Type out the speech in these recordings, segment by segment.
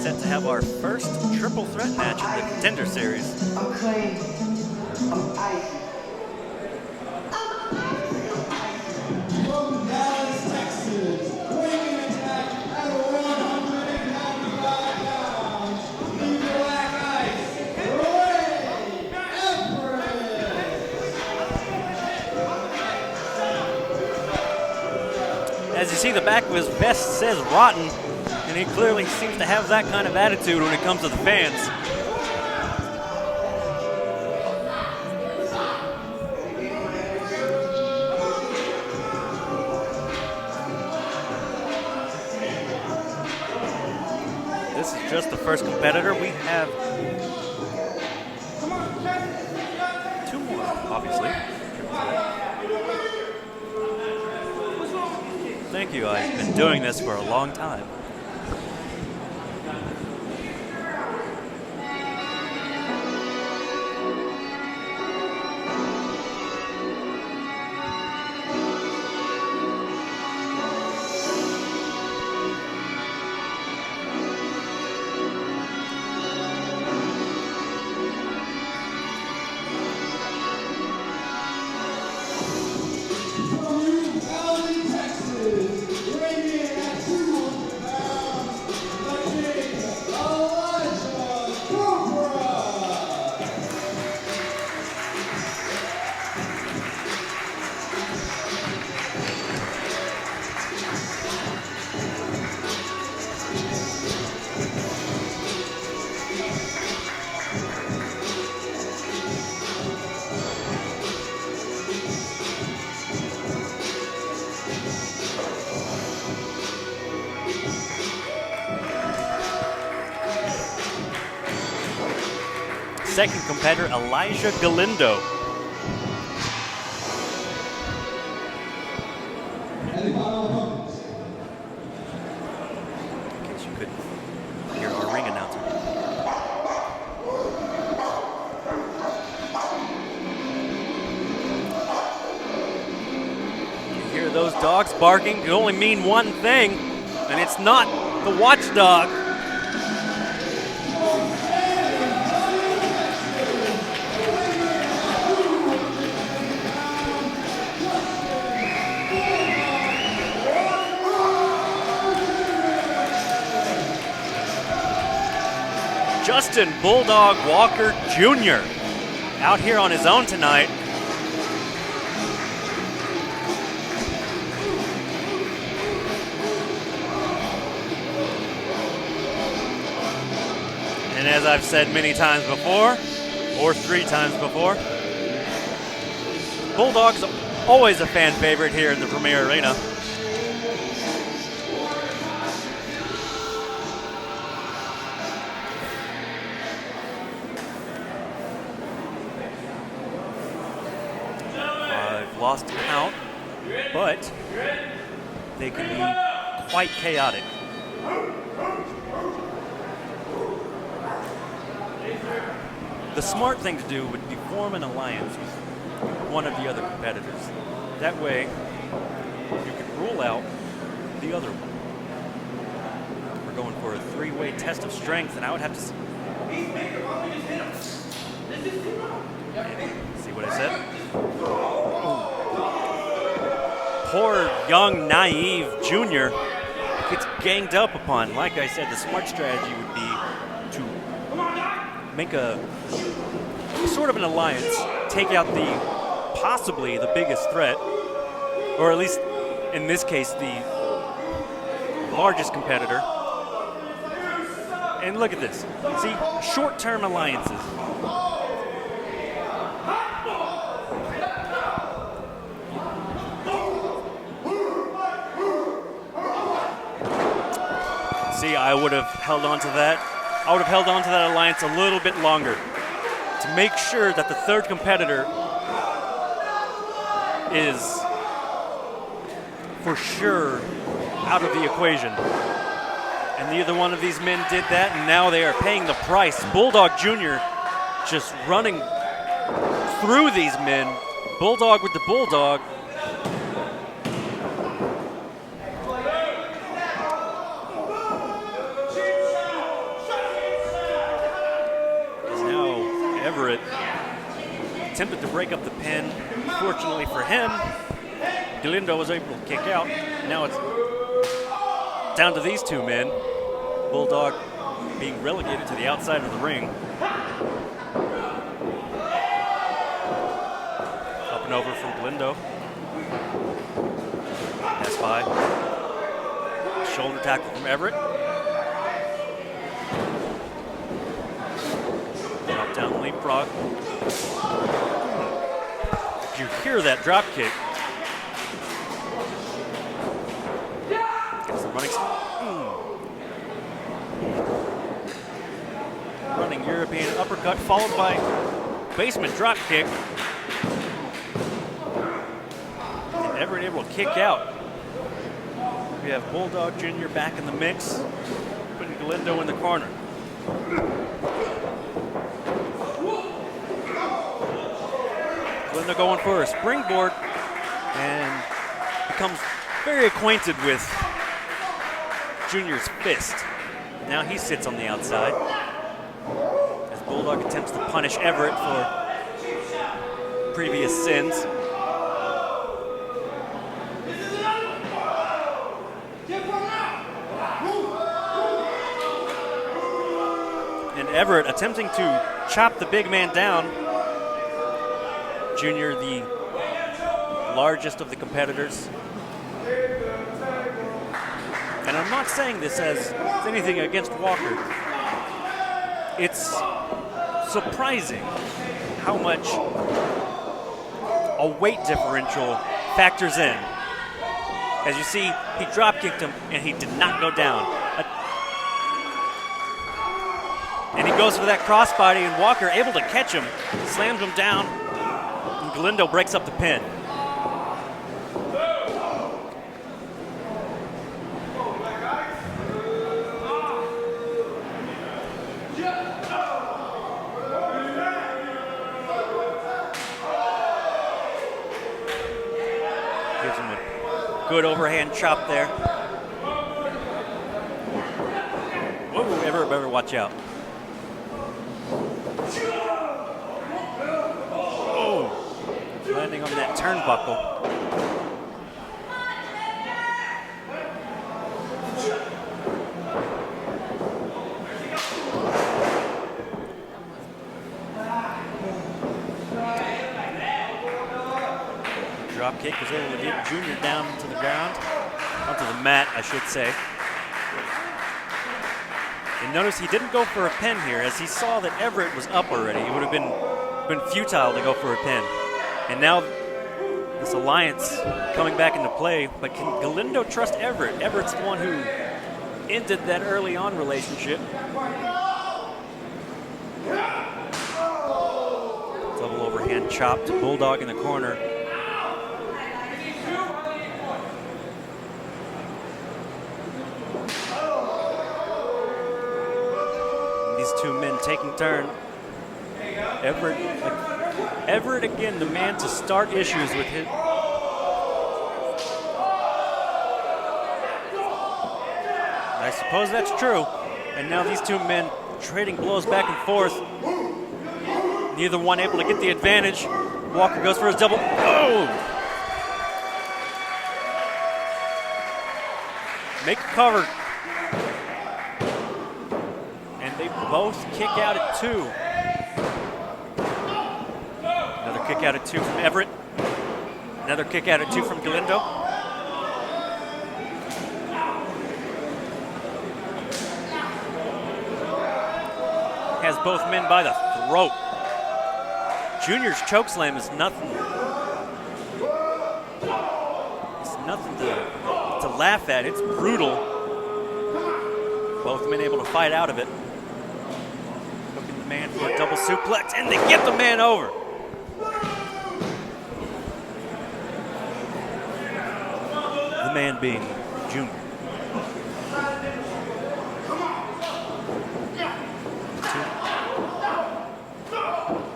set to have our first triple threat match in the Contender series. Acclaim. Of ice. From Dallas, Texas, weighing attack at 195 pounds, the Black Ice, Everett. As you see, the back of his vest says rotten, and he clearly seems to have that kind of attitude when it comes to the fans. This is just the first competitor. We have two more, obviously. Thank you. I've been doing this for a long time. Second competitor, Galindo. In case you couldn't hear our ring announcer. You hear those dogs barking, it only mean one thing, and it's not the watchdog. Justin Bulldog Walker Jr. out here on his own tonight. And as I've said many times before, or 3 times before, Bulldog's always a fan favorite here in the Premier Arena. Lost count, but they can be quite chaotic. The smart thing to do would be form an alliance with one of the other competitors. That way, you can rule out the other one. We're going for a 3-way test of strength, and I would have to see what I said. Poor young naive junior gets ganged up upon. Like I said, the smart strategy would be to make a sort of an alliance, take out possibly the biggest threat, or at least in this case the largest competitor. And look at this. See, short-term alliances. See, I would have held on to that. I would have held on to that alliance a little bit longer to make sure that the third competitor is for sure out of the equation. And neither one of these men did that, and now they are paying the price. Bulldog Jr. just running through these men. Bulldog with the Bulldog. attempted to break up the pin. Fortunately for him, Galindo was able to kick out. Now it's down to these two men. Bulldog being relegated to the outside of the ring. Up and over from Galindo. Pass by. Shoulder tackle from Everett. Drop down leapfrog. You hear that drop kick. Gets the running European uppercut followed by basement drop kick. And Everett able to kick out. We have Bulldog Jr. back in the mix, putting Galindo in the corner. Galindo going for a springboard and becomes very acquainted with Junior's fist. Now he sits on the outside as Bulldog attempts to punish Everett for previous sins. And Everett attempting to chop the big man down. Junior, the largest of the competitors. And I'm not saying this as anything against Walker. It's surprising how much a weight differential factors in. As you see, he drop kicked him and he did not go down. And he goes for that crossbody, and Walker able to catch him, slams him down, and Galindo breaks up the pin. Gives him a good overhand chop there. Whoa, Everett better watch out. Landing on that turnbuckle. Drop kick was able to get Junior down to the ground, onto the mat, I should say. And notice he didn't go for a pin here, as he saw that Everett was up already. It would have been futile to go for a pin. And now this alliance coming back into play, but can Galindo trust Everett? Everett's the one who ended that early on relationship. Double overhand chop to Bulldog in the corner. These two men taking turn. Everett again, the man to start issues with him. I suppose that's true. And now these two men trading blows back and forth. Neither one able to get the advantage. Walker goes for his double. Oh! Make a cover. And they both kick out at 2. Kick out at 2 from Everett. Another kick out at 2 from Galindo. Has both men by the throat. Junior's chokeslam is nothing. It's nothing to laugh at. It's brutal. Both men able to fight out of it. Hooking the man for a double suplex, and they get the man over. Man being Junior.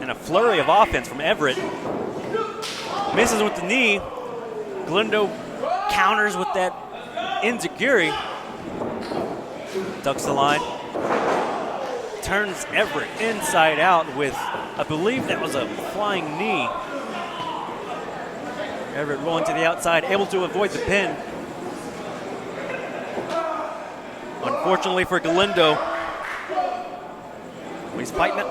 And a flurry of offense from Everett. Misses with the knee. Galindo counters with that enziguri. Ducks the line. turns Everett inside out with, I believe that was a flying knee. Everett rolling to the outside, able to avoid the pin. Unfortunately for Galindo, he's fighting it.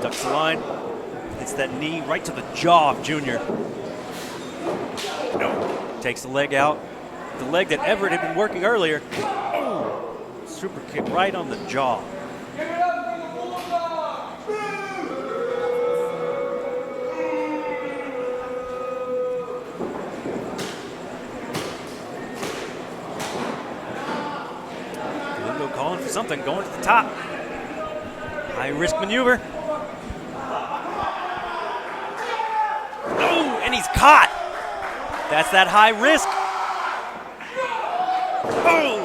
Ducks the line, hits that knee right to the jaw of Junior. No, takes the leg out. The leg that Everett had been working earlier. Oh, super kick right on the jaw. Galindo calling for something, going to the top. High risk maneuver. Oh, and he's caught. That's that high risk. Oh!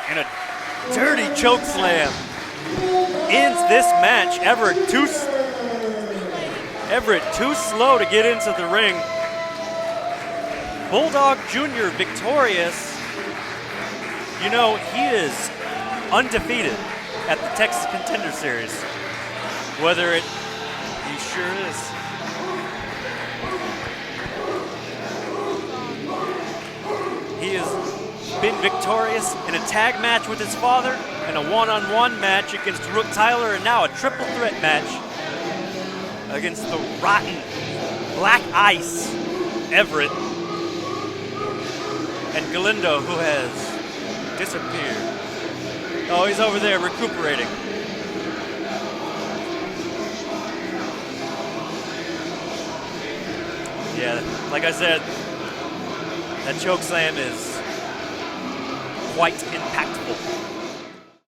And a dirty choke slam ends this match. Everett too slow to get into the ring. Bulldog Jr. victorious. You know, he is undefeated at the Texas Contender Series. He sure is. He has been victorious in a tag match with his father, in a one-on-one match against Rook Tyler, and now a triple threat match against the rotten Black Ice Everett and Galindo, who has disappeared. Oh, he's over there recuperating. Yeah, like I said, that choke slam is quite impactful.